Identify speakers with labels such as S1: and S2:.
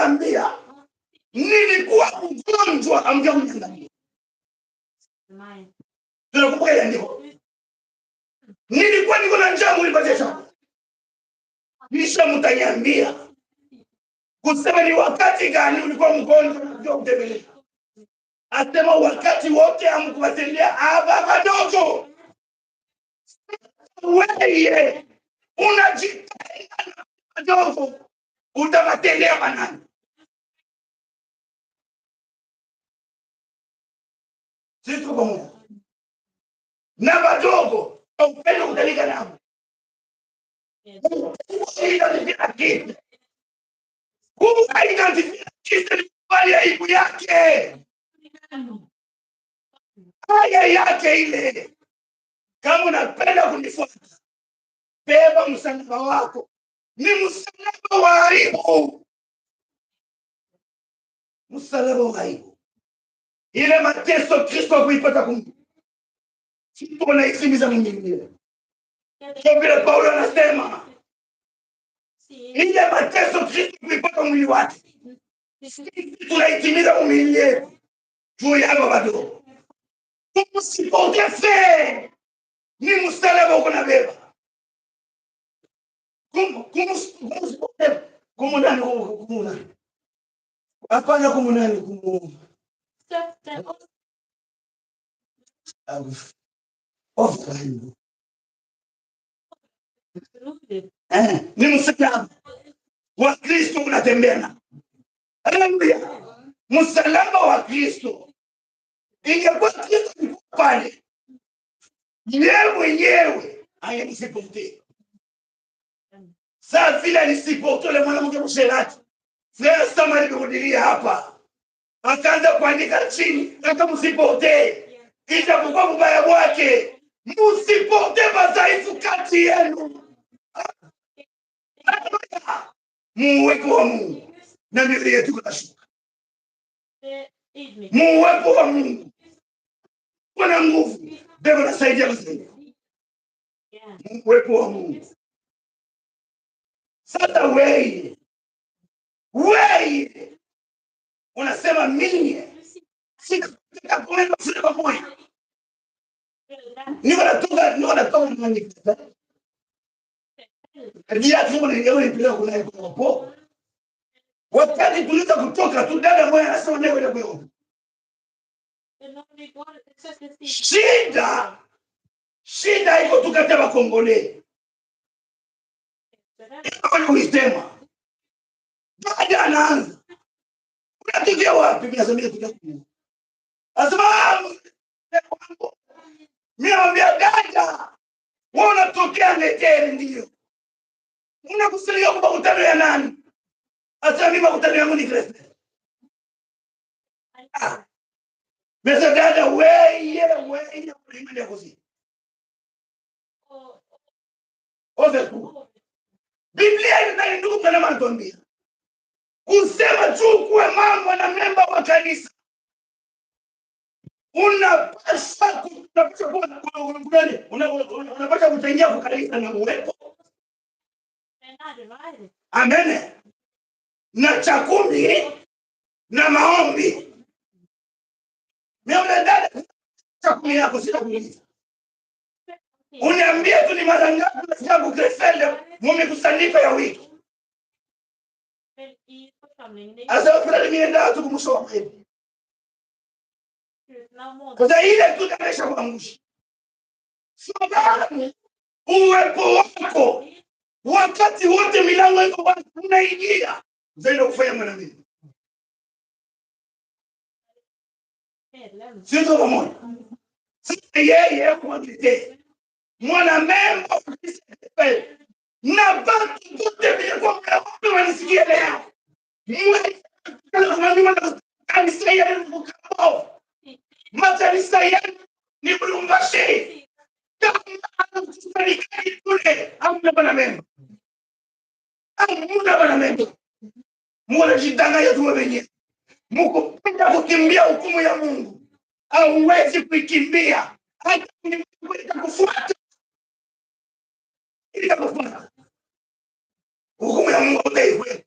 S1: nawaambia nilikuwa mgonjwa amjamniangalia. Tunakumbuka ile andiko. Nilikuwa niko na njaa mlipatia chakula. Kisha mtaniambia kusema ni wakati gani ulikuwa mgonjwa ndio utembelea. Asema wakati wote hamkuwatendea aba wadogo. Wewe unajitenga wadogo utawatendea manani? Sisi tuko pamoja. Na wadogo upendo utalika nao. Kubali aibu yake. Haya yake ile. Kama unapenda kunifuata, beba msalaba wako. Ni msalaba wa aibu. Msalaba wa aibu. Ile mateso Kristo kuipata kumbu. Sisi na isimiza mwingine. Kwa vile Paulo anasema ile mateso Kristo kuipata mwili wake. Tunaitimiza mwili yetu. Juu ya hapa bado. Msipote ni msalaba uko na beba. Kumunani. Hapana kumunani kumu. Ni msalaba wa Kristo unatembea na. Haleluya. Msalaba wa Kristo. Ingekuwa Kristo pale. Yeye mwenyewe angemsipote. Sasa vile alisipote yule mwanamke msherati. Frère Samari kurudilia hapa. Akaanza kuandika chini akamsipote. Itakuwa mbaya wake. Msipote madhaifu kati yenu. Muwepo wa Mungu. Na mili yetu kunashuka. Muwepo wa Mungu. Kuna nguvu. Beba nasaidia mzee. Muwepo wa Mungu. Sasa wewe. Unasema mimi. Sika kumenda sile pamoja. Niko natoka nani. Ndio tumo ndio nipeleka kuna hapo. Wakati tuliza kutoka tu dada mmoja anasema leo ile kwa. Shida iko tukataba Kongole. Kama ulisema. Dada anaanza. Unatokea wapi? Mimi nasema tukakuja. Asema mimi naambia dada. Wewe unatokea Leteri ndio. Unakusudia kwa mkutano ya nani? Hata mimi mkutano yangu ni Kristo. Mesa dada wewe ulimwenda kuzi. Oveku. Biblia inaandika na manatuambia. Kusema tu kuwa mambo na memba wa kanisa. Unapaswa kutengia kwa kanisa na uwepo. Amen. Na chakumi na maombi. Mimi dada chakumi yako sitakuuliza. Uniambie tu ni mara ngapi unasikia Krefeld mmekusanyika ya wiki. Asa fulani nienda tu kumsoma hivi. Kwa ile tu kamesha kuangusha. Sababu uwepo wako wakati wote milango iko wazi unaingia. Zaidi kufanya mwanamini. Sio pamoja. Sasa yeye kuandike. Mwana memba na watu wote vilikuwa wanisikia leo. Kanisa yenu mkao. Makanisa yenu ni Bulumbashi. Kama tufanikani kule hamna bana memba. Hamna bana memba. Mwana jidanganya tu wenyewe. Mko penda kukimbia hukumu ya Mungu. Hauwezi kuikimbia. Hata kufuata. Itakufuata. Hukumu ya Mungu utaifwe.